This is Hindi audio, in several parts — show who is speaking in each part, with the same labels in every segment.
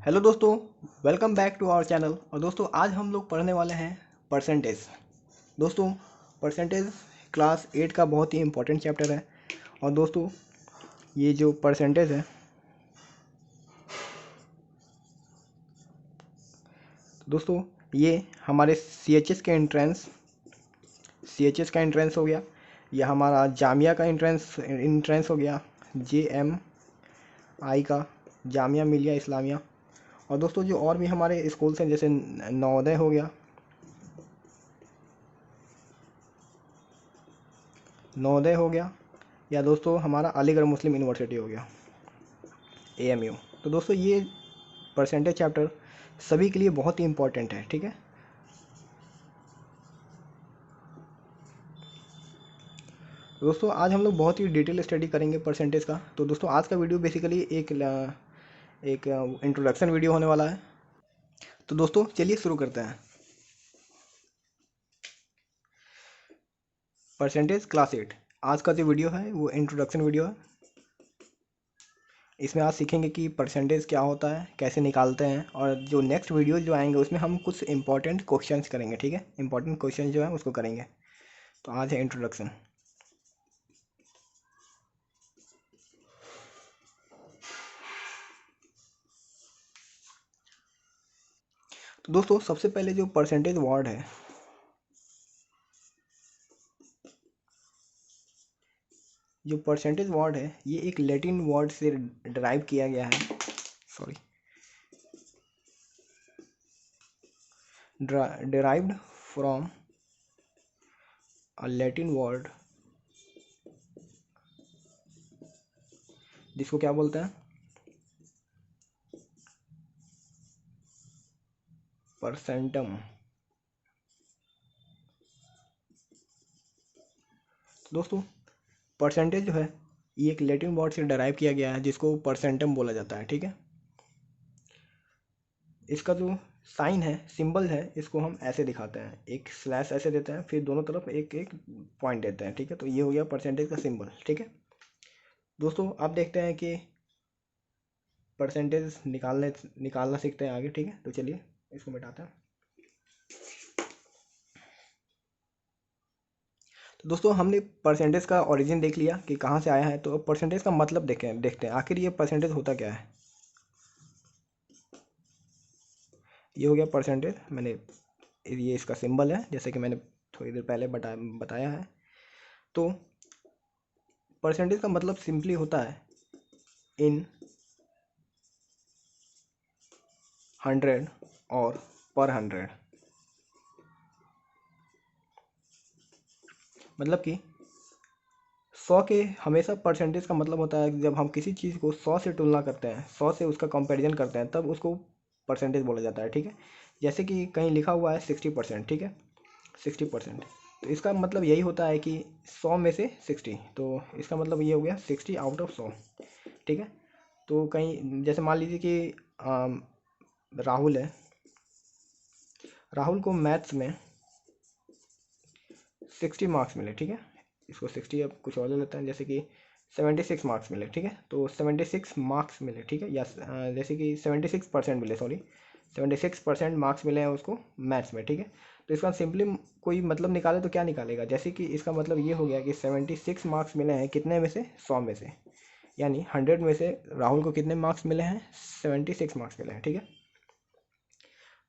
Speaker 1: हेलो दोस्तों, welcome back to our channel. और दोस्तों आज हम लोग पढ़ने वाले हैं परसेंटेज। दोस्तों परसेंटेज क्लास 8 का बहुत ही इम्पोर्टेंट चैप्टर है। और दोस्तों ये जो परसेंटेज है, दोस्तों ये हमारे सी एच एस का एंट्रेंस हो गया, या हमारा जामिया का एंट्रेंस हो गया, JMI का, जामिया मिलिया इस्लामिया। और दोस्तों जो और भी हमारे स्कूल्स हैं जैसे नवोदय हो गया, या दोस्तों हमारा अलीगढ़ मुस्लिम यूनिवर्सिटी हो गया, AMU। तो दोस्तों ये परसेंटेज चैप्टर सभी के लिए बहुत ही इम्पोर्टेंट है, ठीक है। तो दोस्तों आज हम लोग बहुत ही डिटेल स्टडी करेंगे परसेंटेज का। तो दोस्तों आज का वीडियो बेसिकली एक इंट्रोडक्शन वीडियो होने वाला है। तो दोस्तों चलिए शुरू करते हैं। परसेंटेज क्लास 8, आज का जो वीडियो है वो इंट्रोडक्शन वीडियो है। इसमें आज सीखेंगे कि परसेंटेज क्या होता है, कैसे निकालते हैं, और जो नेक्स्ट वीडियो जो आएंगे उसमें हम कुछ इंपॉर्टेंट क्वेश्चंस करेंगे, ठीक है। इंपॉर्टेंट क्वेश्चन जो है उसको करेंगे। तो आज है इंट्रोडक्शन। तो दोस्तों सबसे पहले जो परसेंटेज वर्ड है, ये एक लैटिन वर्ड से डिराइव किया गया है। Sorry, derived from a Latin word जिसको क्या बोलते हैं, परसेंटम। दोस्तों परसेंटेज जो है ये एक लैटिन वर्ड से डिराइव किया गया है जिसको परसेंटम बोला जाता है, ठीक है। इसका जो साइन है, सिंबल है, इसको हम ऐसे दिखाते हैं, एक स्लैश ऐसे देते हैं, फिर दोनों तरफ एक एक पॉइंट देते हैं, ठीक है। तो ये हो गया परसेंटेज का सिंबल, ठीक है। दोस्तों आप देखते हैं कि परसेंटेज निकालना सीखते हैं आगे, ठीक है। तो चलिए इसको मिटाते हैं। तो दोस्तों हमने परसेंटेज का ओरिजिन देख लिया कि कहाँ से आया है। तो अब परसेंटेज का मतलब देखते हैं आखिर ये परसेंटेज होता क्या है। ये हो गया परसेंटेज, ये इसका सिंबल है जैसे कि मैंने थोड़ी देर पहले बताया है। तो परसेंटेज का मतलब सिंपली होता है इन 100 और पर 100। मतलब कि 100 के हमेशा परसेंटेज का मतलब होता है कि जब हम किसी चीज़ को 100 से तुलना करते हैं, 100 से उसका कंपैरिजन करते हैं, तब उसको परसेंटेज बोला जाता है, ठीक है। जैसे कि कहीं लिखा हुआ है 60%, ठीक है, 60%। तो इसका मतलब यही होता है कि 100 में से 60, तो इसका मतलब ये हो गया 60 आउट ऑफ 100, ठीक है। तो कहीं जैसे मान लीजिए कि राहुल है, राहुल को मैथ्स में 60 मार्क्स मिले, ठीक है। इसको 60 अब कुछ और ले लेते हैं, जैसे कि 76 मार्क्स मिले, ठीक है। तो 76 मार्क्स मिले, ठीक है, या जैसे कि 76% मिले, सॉरी 76% मार्क्स मिले हैं उसको मैथ्स में, ठीक है। तो इसका सिंपली कोई मतलब निकाले तो क्या निकालेगा, जैसे कि इसका मतलब ये हो गया कि 76 मार्क्स मिले हैं कितने में से, 100 में से, यानी 100 में से राहुल को कितने मार्क्स मिले हैं, 76 मार्क्स मिले हैं, ठीक है।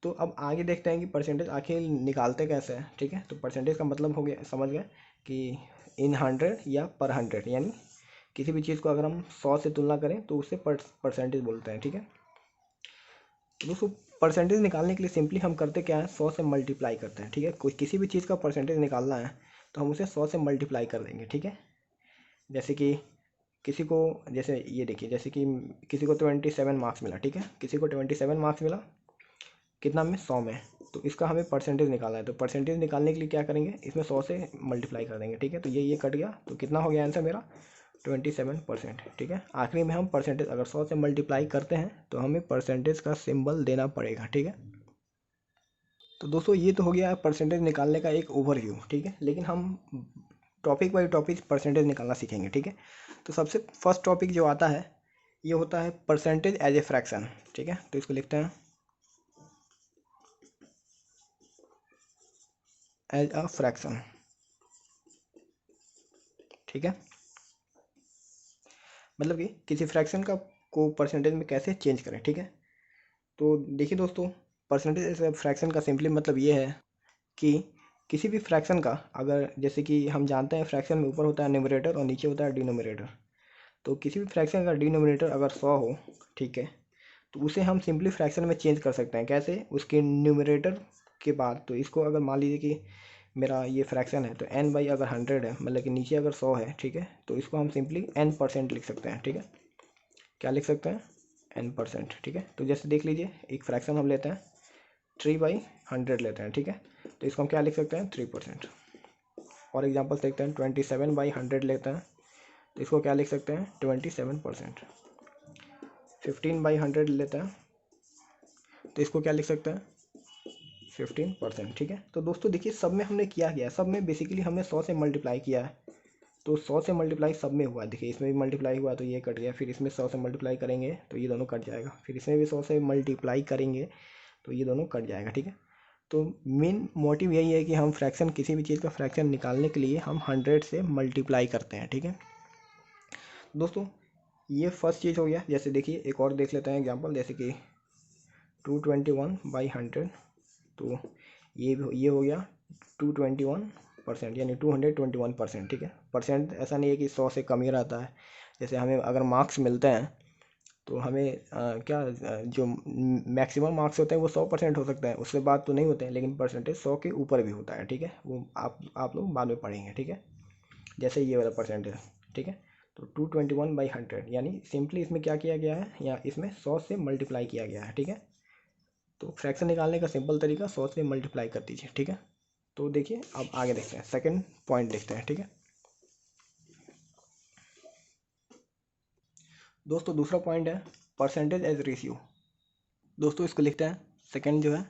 Speaker 1: तो अब आगे देखते हैं कि परसेंटेज आखिर निकालते कैसे हैं, ठीक है। तो परसेंटेज का मतलब हो गया, समझ गए कि इन 100 या पर 100, यानी किसी भी चीज़ को अगर हम 100 से तुलना करें तो उससे परसेंटेज बोलते हैं, ठीक है। दोस्तों परसेंटेज निकालने के लिए सिंपली हम करते क्या है, 100 से मल्टीप्लाई करते हैं, ठीक है। कोई किसी भी चीज़ का परसेंटेज निकालना है तो हम उसे 100 से मल्टीप्लाई कर देंगे, ठीक है। जैसे कि किसी को, जैसे ये देखिए, जैसे कि किसी को 27 मार्क्स मिला, ठीक है, किसी को 27 मार्क्स मिला, कितना में, 100 में। तो इसका हमें परसेंटेज निकालना है। तो परसेंटेज निकालने के लिए क्या करेंगे, इसमें 100 से मल्टीप्लाई कर देंगे, ठीक है। तो ये कट गया, तो कितना हो गया आंसर मेरा, 27%, ठीक है। आखिरी में हम परसेंटेज अगर 100 से मल्टीप्लाई करते हैं तो हमें परसेंटेज का सिंबल देना पड़ेगा, ठीक है। तो दोस्तों ये तो हो गया परसेंटेज निकालने का एक ओवरव्यू, ठीक है। लेकिन हम टॉपिक बाई टॉपिक परसेंटेज निकालना सीखेंगे, ठीक है। तो सबसे फर्स्ट टॉपिक जो आता है ये होता है परसेंटेज एज ए फ्रैक्शन, ठीक है। तो इसको लिखते हैं एज अ फ्रैक्शन, ठीक है। मतलब कि किसी फ्रैक्शन का को परसेंटेज में कैसे चेंज करें, ठीक है। तो देखिए दोस्तों, परसेंटेज एज ए फ्रैक्शन का सिंपली मतलब ये है कि किसी भी फ्रैक्शन का, अगर जैसे कि हम जानते हैं फ्रैक्शन में ऊपर होता है न्यूमरेटर और नीचे होता है डिनोमिनेटर। तो किसी भी फ्रैक्शन का डिनोमिनेटर अगर 100 हो, ठीक है, तो उसे हम सिंपली फ्रैक्शन में चेंज कर सकते हैं। कैसे? उसके न्यूमरेटर के बाद। तो इसको अगर मान लीजिए कि मेरा ये फ्रैक्शन है, तो n बाई अगर 100 है, मतलब कि नीचे अगर 100 है, ठीक है, तो इसको हम सिंपली n% लिख सकते हैं, ठीक है। क्या लिख सकते हैं? n%, ठीक है। तो जैसे देख लीजिए, एक फ्रैक्शन हम लेते हैं 3/100 लेते हैं, ठीक है। तो इसको हम क्या लिख सकते हैं? 3%। और एग्जाम्पल देखते हैं, 27/100 लेते हैं, तो इसको क्या लिख सकते हैं? 27%। 15/100 लेते हैं, तो इसको क्या लिख सकते हैं? 15%, ठीक है। तो दोस्तों देखिए, सब में हमने किया गया, सब में बेसिकली हमने 100 से मल्टीप्लाई किया है। तो 100 से मल्टीप्लाई सब में हुआ है। देखिए, इसमें भी मल्टीप्लाई हुआ तो ये कट गया, फिर इसमें 100 से मल्टीप्लाई करेंगे तो ये दोनों कट जाएगा, फिर इसमें भी 100 से मल्टीप्लाई करेंगे तो ये दोनों कट जाएगा, ठीक है। तो मेन मोटिव यही है कि हम फ्रैक्शन, किसी भी चीज़ का फ्रैक्शन निकालने के लिए हम 100 से मल्टीप्लाई करते हैं, ठीक है दोस्तों। ये फर्स्ट चीज़ हो गया। जैसे देखिए, एक और देख लेते हैं एग्जांपल, जैसे कि 221/100। तो ये हो गया 221%, यानी 221%, ठीक है। परसेंट ऐसा नहीं है कि 100 से कम ही रहता है। जैसे हमें अगर मार्क्स मिलते हैं तो हमें जो मैक्सिमम मार्क्स होते हैं वो 100% हो सकता है, उससे बाद तो नहीं होते हैं, लेकिन परसेंटेज 100 के ऊपर भी होता है, ठीक है। वो आप लोग बाद में पढ़ेंगे, ठीक है। जैसे ये वाला परसेंटेज, ठीक है। तो 221/100, यानी सिंपली इसमें क्या किया गया है, या इसमें 100 से मल्टीप्लाई किया गया है, ठीक है। तो फ्रैक्शन निकालने का सिंपल तरीका 100 से मल्टीप्लाई कर दीजिए, ठीक है। तो देखिए, अब आगे देखते हैं, सेकंड पॉइंट देखते हैं, ठीक है दोस्तों। दूसरा पॉइंट है परसेंटेज एज रेशियो। दोस्तों इसको लिखते हैं, सेकंड जो है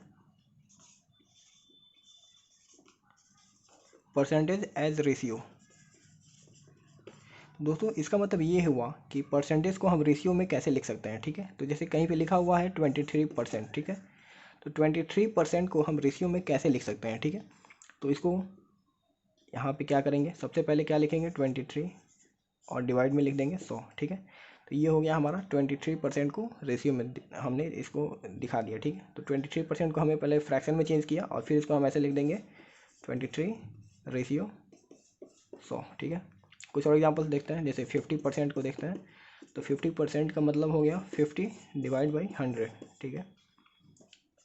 Speaker 1: परसेंटेज एज रेशियो। दोस्तों इसका मतलब ये हुआ कि परसेंटेज को हम रेशियो में कैसे लिख सकते हैं, ठीक है। तो जैसे कहीं पे लिखा हुआ है 23%, ठीक है। तो 23% को हम रेशियो में कैसे लिख सकते हैं, ठीक है। तो इसको यहाँ पे क्या करेंगे, सबसे पहले क्या लिखेंगे? 23 और डिवाइड में लिख देंगे 100, ठीक है। तो ये हो गया हमारा 23% को रेशियो में हमने इसको दिखा दिया, ठीक है। तो 23% को हमें पहले फ्रैक्शन में चेंज किया और फिर इसको हम ऐसे लिख देंगे 23/100, ठीक है। कुछ और एग्जांपल्स देखते हैं, जैसे 50% को देखते हैं। तो 50% का मतलब हो गया 50/100, ठीक है।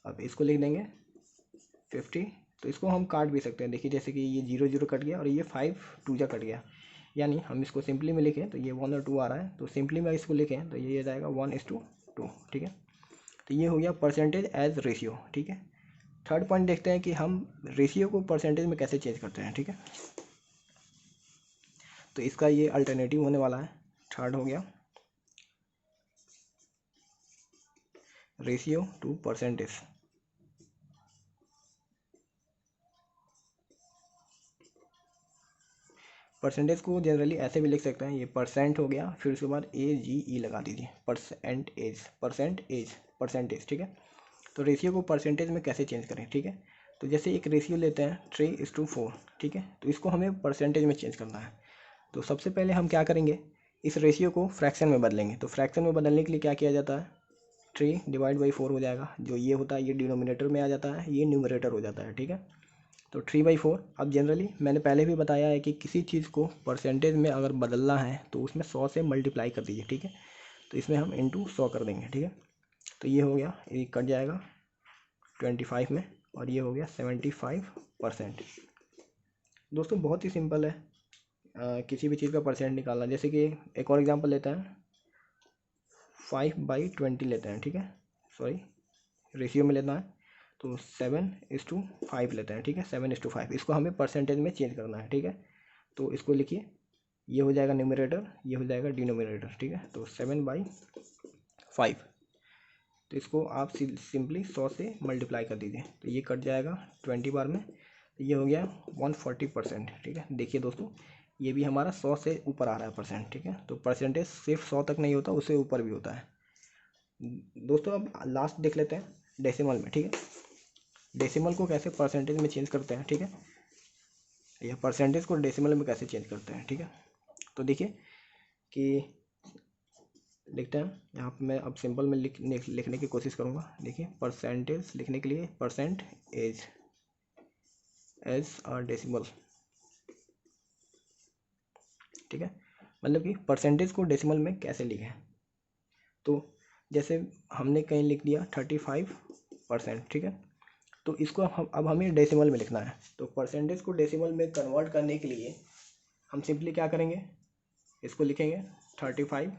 Speaker 1: अब इसको लिख देंगे 50। तो इसको हम काट भी सकते हैं, देखिए जैसे कि ये 0 0 कट गया और ये 5 2 जा कट गया, यानी हम इसको सिंपली में लिखें तो ये 1 और 2 आ रहा है, तो सिंपली में इसको लिखें तो ये आ जाएगा 1:2, ठीक है। तो ये हो गया परसेंटेज एज रेशियो, ठीक है। थर्ड पॉइंट देखते हैं कि हम रेशियो को परसेंटेज में कैसे चेंज करते हैं, ठीक है। तो इसका ये अल्टरनेटिव होने वाला है। थर्ड हो गया रेशियो टू परसेंटेज। परसेंटेज को जनरली ऐसे भी लिख सकते हैं, ये परसेंट हो गया, फिर उसके बाद AGE लगा दीजिए, परसेंटेज, ठीक है। तो रेशियो को परसेंटेज में कैसे चेंज करें, ठीक है। तो जैसे एक रेशियो लेते हैं 3:4, ठीक है। तो इसको हमें परसेंटेज में चेंज करना है। तो सबसे पहले हम क्या करेंगे, इस रेशियो को फ्रैक्शन में बदलेंगे। तो फ्रैक्शन में बदलने के लिए क्या किया जाता है? 3/4 हो जाएगा, जो ये होता है ये डिनोमिनेटर में आ जाता है, ये न्यूमरेटर हो जाता है, ठीक है। तो 3/4। अब जनरली मैंने पहले भी बताया है कि किसी चीज़ को परसेंटेज में अगर बदलना है तो उसमें 100 से मल्टीप्लाई कर दीजिए, ठीक है। तो इसमें हम इंटू 100 कर देंगे, ठीक है। तो ये हो गया, ये कट जाएगा 25 में, और ये हो गया 75%। दोस्तों बहुत ही सिंपल है किसी भी चीज़ का परसेंट निकालना। जैसे कि एक और एग्जांपल लेते हैं, 5/20 लेते हैं, ठीक है। सॉरी, रेशियो में लेना है, तो 7:5 लेते हैं, ठीक है। 7:5 इसको हमें परसेंटेज में चेंज करना है, ठीक है। तो इसको लिखिए, ये हो जाएगा न्यूमरेटर, ये हो जाएगा डिनोमिनेटर, ठीक है। तो 7/5। तो इसको आप सिंपली 100 से मल्टीप्लाई कर दीजिए, तो ये कट जाएगा 20 बार में, तो ये हो गया 140%, ठीक है। देखिए दोस्तों, ये भी हमारा 100 से ऊपर आ रहा है परसेंट, ठीक है। तो परसेंटेज सिर्फ 100 तक नहीं होता, उससे ऊपर भी होता है। दोस्तों अब लास्ट देख लेते हैं डेसिमल में, ठीक है। डेसिमल को कैसे परसेंटेज में चेंज करते हैं, ठीक है, या परसेंटेज को डेसिमल में कैसे चेंज करते हैं, ठीक है। तो देखिए कि लिखते हैं यहाँ पे, मैं अब सिंपल में लिखने की कोशिश करूँगा। देखिए परसेंटेज लिखने के लिए परसेंट एज और डेसिमल, ठीक है। मतलब कि परसेंटेज को डेसिमल में कैसे लिखें, तो जैसे हमने कहीं लिख दिया 35%, ठीक है। तो इसको अब हमें डेसिमल में लिखना है। तो परसेंटेज को डेसिमल में कन्वर्ट करने के लिए हम सिंपली क्या करेंगे, इसको लिखेंगे 35।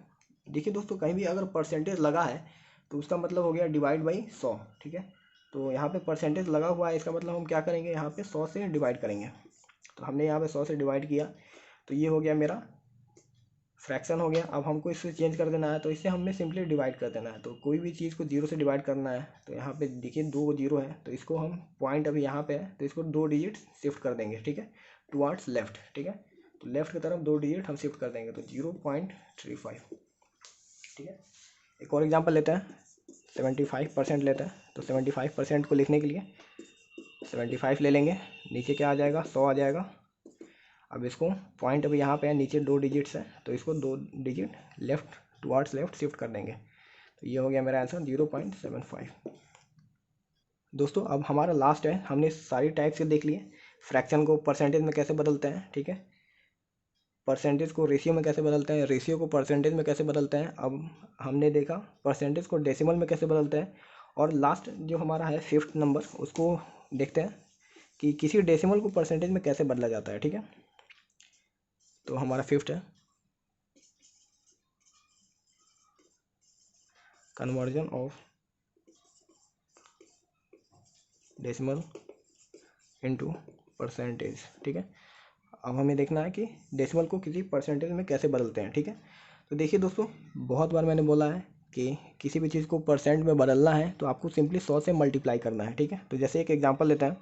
Speaker 1: देखिए दोस्तों, कहीं भी अगर परसेंटेज लगा है तो उसका मतलब हो गया डिवाइड बाई 100, ठीक है। तो यहाँ पे परसेंटेज लगा हुआ है, इसका मतलब हम क्या करेंगे, यहाँ पे 100 से डिवाइड करेंगे। तो हमने यहाँ पे 100 से डिवाइड किया, तो ये हो गया मेरा फ्रैक्शन हो गया। अब हमको इससे चेंज कर देना है, तो इससे हमें सिंपली डिवाइड कर देना है। तो कोई भी चीज़ को 0 से डिवाइड करना है, तो यहाँ पे देखिए 2 0 है, तो इसको हम पॉइंट अभी यहाँ पे है, तो इसको 2 डिजिट शिफ्ट कर देंगे, ठीक है, टुवार्ड्स लेफ्ट, ठीक है। तो लेफ्ट की तरफ 2 डिजिट हम शिफ्ट कर देंगे, तो 0.35, ठीक है। एक और एग्जांपल लेते हैं, 75% लेते हैं। तो 75% को लिखने के लिए 75 ले लेंगे, नीचे क्या आ जाएगा, 100 आ जाएगा। अब इसको पॉइंट अभी यहाँ पे है, नीचे 2 डिजिट्स है, तो इसको 2 digit left towards left shift कर देंगे। तो ये हो गया मेरा आंसर 0.75। दोस्तों अब हमारा लास्ट है, हमने सारी टाइप्स के देख लिए। फ्रैक्शन को परसेंटेज में कैसे बदलते हैं, ठीक है, परसेंटेज को रेशियो में कैसे बदलते हैं, रेशियो को परसेंटेज में कैसे बदलते हैं। अब हमने देखा परसेंटेज को डेसिमल में कैसे बदलते हैं। और लास्ट जो हमारा है 5th नंबर, उसको देखते हैं कि किसी डेसिमल को परसेंटेज में कैसे बदला जाता है, ठीक है। तो हमारा 5th है conversion of decimal into percentage, ठीक है। अब हमें देखना है कि डेसिमल को किसी परसेंटेज में कैसे बदलते हैं, ठीक है। तो देखिए दोस्तों, बहुत बार मैंने बोला है कि किसी भी चीज़ को परसेंट में बदलना है तो आपको सिंपली 100 से मल्टीप्लाई करना है, ठीक है। तो जैसे एक एग्जांपल लेते हैं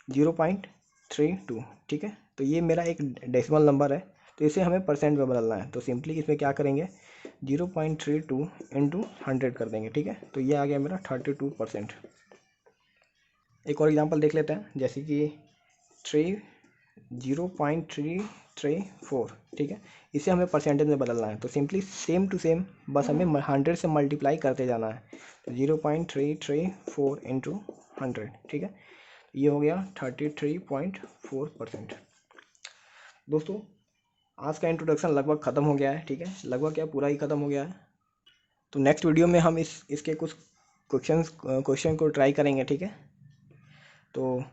Speaker 1: 0.32, ठीक है। तो ये मेरा एक डेसिमल नंबर है, तो इसे हमें परसेंट में बदलना है। तो सिंपली इसमें क्या करेंगे, 0.32 इंटू 100 कर देंगे, ठीक है। तो ये आ गया मेरा 32%। एक और एग्जांपल देख लेते हैं, जैसे कि 0.334, ठीक है। इसे हमें परसेंटेज में बदलना है, तो सिंपली सेम टू सेम बस हमें 100 से मल्टीप्लाई करते जाना है। तो 0.334 इंटू 100, ठीक है। ये हो गया 33.4%। दोस्तों आज का इंट्रोडक्शन लगभग ख़त्म हो गया है, ठीक है, लगभग क्या पूरा ही ख़त्म हो गया है। तो नेक्स्ट वीडियो में हम इसके कुछ क्वेश्चन को ट्राई करेंगे, ठीक है। तो